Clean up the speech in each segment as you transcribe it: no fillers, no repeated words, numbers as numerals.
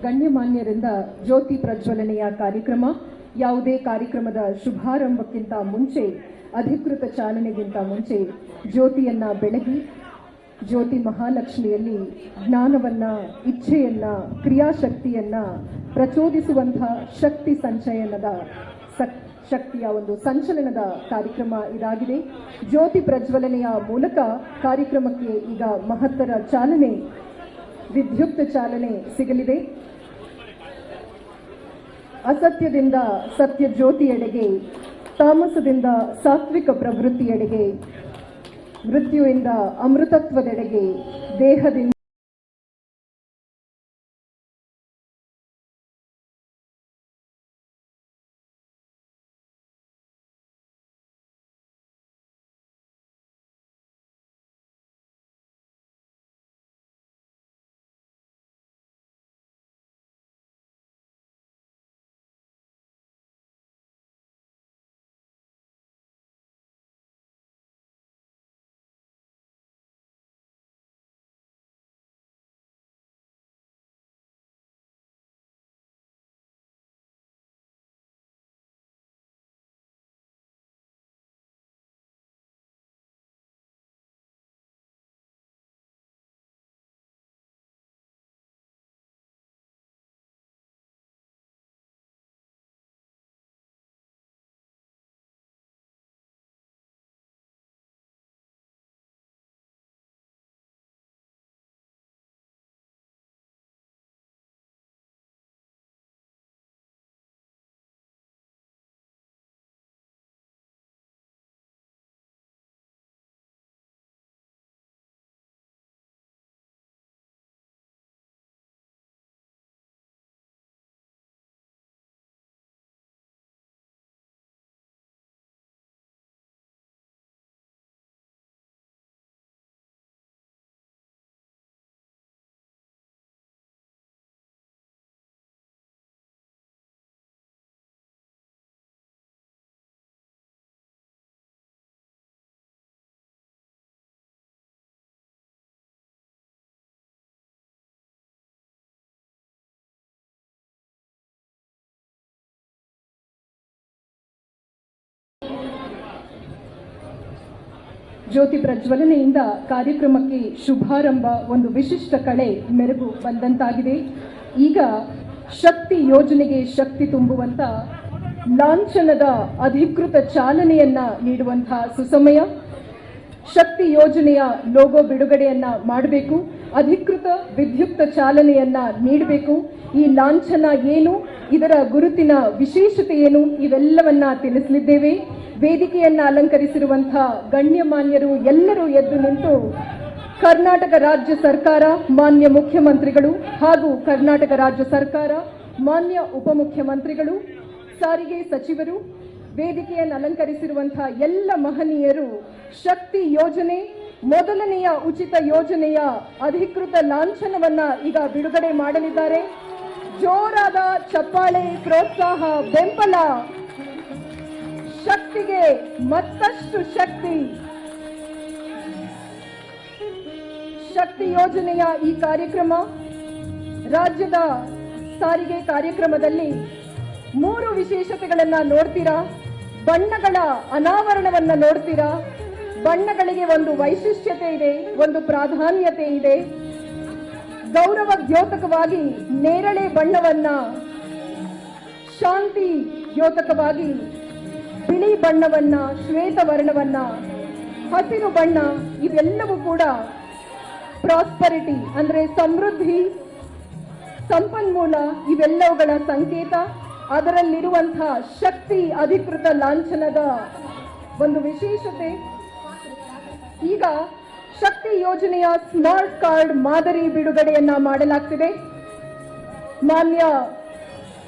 ಗಣ್ಯಮಾನ್ಯರಿಂದ ಜ್ಯೋತಿ ಪ್ರಜ್ವಲನೆಯ ಕಾರ್ಯಕ್ರಮ. ಯಾವುದೇ ಕಾರ್ಯಕ್ರಮದ ಶುಭಾರಂಭಕ್ಕಿಂತ ಮುಂಚೆ, ಅಧಿಕೃತ ಚಾಲನೆಗಿಂತ ಮುಂಚೆ ಜ್ಯೋತಿಯನ್ನ ಬೆಳಗಿ ಜ್ಯೋತಿ ಮಹಾಲಕ್ಷ್ಮಿಯಲ್ಲಿ ಜ್ಞಾನವನ್ನ, ಇಚ್ಛೆಯನ್ನ, ಕ್ರಿಯಾಶಕ್ತಿಯನ್ನ ಪ್ರಚೋದಿಸುವಂತಹ ಶಕ್ತಿ ಸಂಚಯನದ ಶಕ್ತಿಯ ಒಂದು ಸಂಚಲನದ ಕಾರ್ಯಕ್ರಮ ಇದಾಗಿದೆ. ಜ್ಯೋತಿ ಪ್ರಜ್ವಲನೆಯ ಮೂಲಕ ಕಾರ್ಯಕ್ರಮಕ್ಕೆ ಈಗ ಮಹತ್ತರ ಚಾಲನೆ, ವಿದ್ಯುಕ್ತ ಚಾಲನೆ ಸಿಗಲಿದೆ. ಅಸತ್ಯದಿಂದ ಸತ್ಯ ಜ್ಯೋತಿಯೆಡೆಗೆ, ತಾಮಸದಿಂದ ಸಾತ್ವಿಕ ಪ್ರವೃತ್ತಿಯೆಡೆಗೆ, ಮೃತ್ಯುವಿಂದ ಅಮೃತತ್ವದೆಡೆಗೆ, ದೇಹದಿಂದ ಜ್ಯೋತಿ ಪ್ರಜ್ವಲನೆಯಿಂದ ಕಾರ್ಯಕ್ರಮಕ್ಕೆ ಶುಭಾರಂಭ, ಒಂದು ವಿಶಿಷ್ಟ ಕಳೆ ಮೆರುಗು ಬಂದಂತಾಗಿದೆ. ಈಗ ಶಕ್ತಿ ಯೋಜನೆಗೆ ಶಕ್ತಿ ತುಂಬುವಂತ ಲಾಂಛನದ ಅಧಿಕೃತ ಚಾಲನೆಯನ್ನ ನೀಡುವಂತಹ ಸುಸಮಯ. ಶಕ್ತಿ ಯೋಜನೆಯ ಲೋಗೋ ಬಿಡುಗಡೆಯನ್ನ ಮಾಡಬೇಕು, ಅಧಿಕೃತ ವಿದ್ಯುಕ್ತ ಚಾಲನೆಯನ್ನ ನೀಡಬೇಕು. ಈ ಲಾಂಛನ ಏನು, ಇದರ ಗುರುತಿನ ವಿಶೇಷತೆ ಏನು, ಇವೆಲ್ಲವನ್ನ ತಿಳಿಸಲಿದ್ದೇವೆ. ವೇದಿಕೆಯನ್ನ ಅಲಂಕರಿಸಿರುವಂತಹ ಗಣ್ಯಮಾನ್ಯರು ಎಲ್ಲರೂ ಎದ್ದು ನಿಂತು ಕರ್ನಾಟಕ ರಾಜ್ಯ ಸರ್ಕಾರ, ಮಾನ್ಯ ಮುಖ್ಯಮಂತ್ರಿಗಳು ಹಾಗೂ ಕರ್ನಾಟಕ ರಾಜ್ಯ ಸರ್ಕಾರ, ಮಾನ್ಯ ಉಪಮುಖ್ಯಮಂತ್ರಿಗಳು, ಸಾರಿಗೆ ಸಚಿವರು, ವೇದಿಕೆಯನ್ನು ಅಲಂಕರಿಸಿರುವಂತಹ ಎಲ್ಲ ಮಹನೀಯರು ಶಕ್ತಿ ಯೋಜನೆ ಮೊದಲನೆಯ ಉಚಿತ ಯೋಜನೆಯ ಅಧಿಕೃತ ಲಾಂಛನವನ್ನ ಈಗ ಬಿಡುಗಡೆ ಮಾಡಲಿದ್ದಾರೆ. ಜೋರಾದ ಚಪ್ಪಾಳೆ, ಪ್ರೋತ್ಸಾಹ, ಬೆಂಬಲ. ಶಕ್ತಿಗೆ ಮತ್ತಷ್ಟು ಶಕ್ತಿ. ಶಕ್ತಿ ಯೋಜನೆಯ ಈ ಕಾರ್ಯಕ್ರಮ, ರಾಜ್ಯದ ಸಾರಿಗೆ ಕಾರ್ಯಕ್ರಮದಲ್ಲಿ 3 ವಿಶೇಷತೆಗಳನ್ನ ನೋಡ್ತೀರಾ. ಬಣ್ಣಗಳ ಅನಾವರಣವನ್ನ ನೋಡ್ತೀರಾ. ಬಣ್ಣಗಳಿಗೆ ಒಂದು ವೈಶಿಷ್ಟ್ಯತೆ ಇದೆ, ಒಂದು ಪ್ರಾಧಾನ್ಯತೆ ಇದೆ. ಗೌರವ ದ್ಯೋತಕವಾಗಿ ನೇರಳೆ ಬಣ್ಣವನ್ನ, ಶಾಂತಿ ದ್ಯೋತಕವಾಗಿ ಬಿಳಿ ಬಣ್ಣವನ್ನ, ಶ್ವೇತ ವರ್ಣವನ್ನ, ಹಸಿರು ಬಣ್ಣ, ಇವೆಲ್ಲವೂ ಕೂಡ ಪ್ರಾಸ್ಪರಿಟಿ ಅಂದ್ರೆ ಸಮೃದ್ಧಿ, ಸಂಪನ್ಮೂಲ, ಇವೆಲ್ಲವುಗಳ ಸಂಕೇತ. ಅದರಲ್ಲಿರುವಂತಹ ಶಕ್ತಿ ಅಧಿಕೃತ ಲಾಂಛನದ ಒಂದು ವಿಶೇಷತೆ. ಈಗ ಶಕ್ತಿ ಯೋಜನೆಯ ಸ್ಮಾರ್ಟ್ ಕಾರ್ಡ್ ಮಾದರಿ ಬಿಡುಗಡೆಯನ್ನ ಮಾಡಲಾಗ್ತಿದೆ. ಮಾನ್ಯ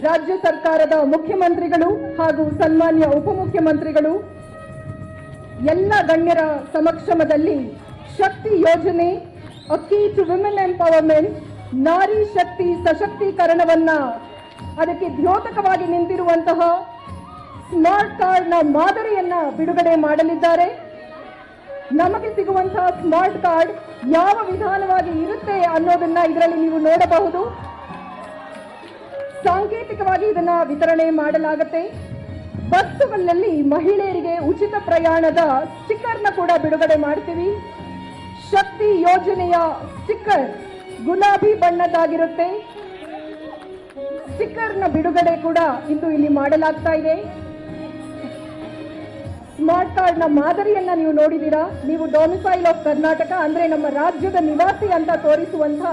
ರಾಜ್ಯ ಸರ್ಕಾರದ ಮುಖ್ಯಮಂತ್ರಿಗಳು ಹಾಗೂ ಸನ್ಮಾನ್ಯ ಉಪಮುಖ್ಯಮಂತ್ರಿಗಳು ಎಲ್ಲ ಗಣ್ಯರ ಸಮಕ್ಷಮದಲ್ಲಿ ಶಕ್ತಿ ಯೋಜನೆ, a key to women empowerment, ನಾರಿ ಶಕ್ತಿ ಸಶಕ್ತೀಕರಣವನ್ನ ಅದಕ್ಕೆ ದ್ಯೋತಕವಾಗಿ ನಿಂತಿರುವಂತಹ ಸ್ಮಾರ್ಟ್ ಕಾರ್ಡ್ನ ಮಾದರಿಯನ್ನ ಬಿಡುಗಡೆ ಮಾಡಲಿದ್ದಾರೆ. ನಮಗೆ ಸಿಗುವಂತಹ ಸ್ಮಾರ್ಟ್ ಕಾರ್ಡ್ ಯಾವ ವಿಧಾನವಾಗಿ ಇರುತ್ತೆ ಅನ್ನೋದನ್ನ ಇದರಲ್ಲಿ ನೀವು ನೋಡಬಹುದು. ಸಾಂಕೇತಿಕವಾಗಿ ಇದನ್ನ ವಿತರಣೆ ಮಾಡಲಾಗುತ್ತೆ. ಬಸ್ಸುಗಳಲ್ಲಿ ಮಹಿಳೆಯರಿಗೆ ಉಚಿತ ಪ್ರಯಾಣದ ಸ್ಟಿಕ್ಕರ್ನ ಕೂಡ ಬಿಡುಗಡೆ ಮಾಡ್ತೀವಿ. ಶಕ್ತಿ ಯೋಜನೆಯ ಸ್ಟಿಕ್ಕರ್ ಗುಲಾಬಿ ಬಣ್ಣದಾಗಿರುತ್ತೆ. ಸ್ಟಿಕ್ಕರ್ನ ಬಿಡುಗಡೆ ಕೂಡ ಇಂದು ಇಲ್ಲಿ ಮಾಡಲಾಗ್ತಾ ಇದೆ. ಸ್ಮಾರ್ಟ್ ಕಾರ್ಡ್ನ ಮಾದರಿಯನ್ನ ನೀವು ನೋಡಿದ್ದೀರಾ. ನೀವು ಡೊಮಿಸೈಲ್ ಆಫ್ ಕರ್ನಾಟಕ ಅಂದ್ರೆ ನಮ್ಮ ರಾಜ್ಯದ ನಿವಾಸಿ ಅಂತ ತೋರಿಸುವಂತ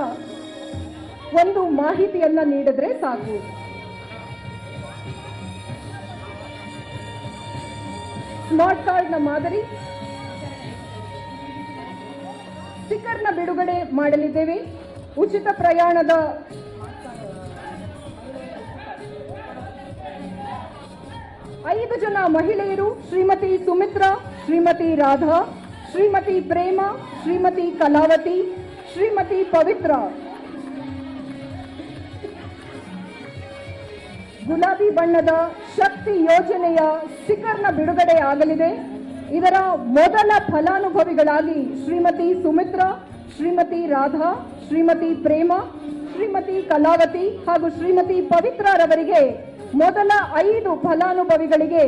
ಒಂದು ಮಾಹಿತಿಯನ್ನ ನೀಡಿದ್ರೆ ಸಾಕು. ಸ್ಮಾರ್ಟ್ ಕಾರ್ಡ್ನ ಮಾದರಿ ಸ್ಟಿಕ್ಕರ್ನ ಬಿಡುಗಡೆ ಮಾಡಲಿದ್ದೇವೆ. ಉಚಿತ ಪ್ರಯಾಣದ 5 ಜನ ಮಹಿಳೆಯರು ಶ್ರೀಮತಿ ಸುಮಿತ್ರಾ, ಶ್ರೀಮತಿ ರಾಧಾ, ಶ್ರೀಮತಿ ಪ್ರೇಮ, ಶ್ರೀಮತಿ ಕಲಾವತಿ, ಶ್ರೀಮತಿ ಪವಿತ್ರ ಗುಲಾಬಿ ಬಣ್ಣದ ಶಕ್ತಿ ಯೋಜನೆಯ ಸ್ಟಿಕ್ಕರ್ನ ಬಿಡುಗಡೆ ಆಗಲಿದೆ. ಇದರ ಮೊದಲ ಫಲಾನುಭವಿಗಳಾಗಿ ಶ್ರೀಮತಿ ಸುಮಿತ್ರಾ, ಶ್ರೀಮತಿ ರಾಧಾ, ಶ್ರೀಮತಿ ಪ್ರೇಮ, ಶ್ರೀಮತಿ ಕಲಾವತಿ ಹಾಗೂ ಶ್ರೀಮತಿ ಪವಿತ್ರರವರಿಗೆ ಮೊದಲ 5 ಫಲಾನುಭವಿಗಳಿಗೆ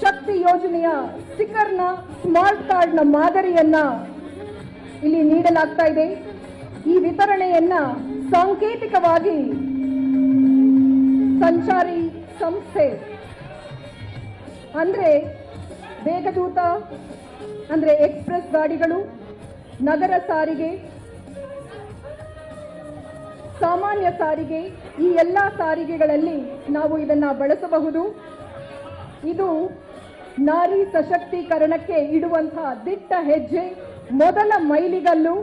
ಶಕ್ತಿ ಯೋಜನೆಯ ಸ್ಟಿಕ್ಕರ್ನ ಸ್ಮಾರ್ಟ್ ಕಾರ್ಡ್ನ ಮಾದರಿಯನ್ನ ಇಲ್ಲಿ ನೀಡಲಾಗ್ತಾ ಇದೆ. ಈ ವಿತರಣೆಯನ್ನ ಸಾಂಕೇತಿಕವಾಗಿ ಸಂಚಾರಿ ಸಂಸ್ಥೆ ಅಂದ್ರೆ ವೇಗದೂತ ಅಂದ್ರೆ ಎಕ್ಸ್ಪ್ರೆಸ್ ಗಾಡಿಗಳು, ನಗರ ಸಾರಿಗೆ, ಸಾಮಾನ್ಯ ಸಾರಿಗೆ, ಈ ಎಲ್ಲ ಸಾರಿಗೆಗಳಲ್ಲಿ ನಾವು ಇದನ್ನ ಬಳಸಬಹುದು. ಇದು ನಾರಿ ಸಶಕ್ತೀಕರಣಕ್ಕೆ ಇಡುವಂತಹ ದಿಟ್ಟ ಹೆಜ್ಜೆ, ಮೊದಲ ಮೈಲಿಗಲ್ಲು.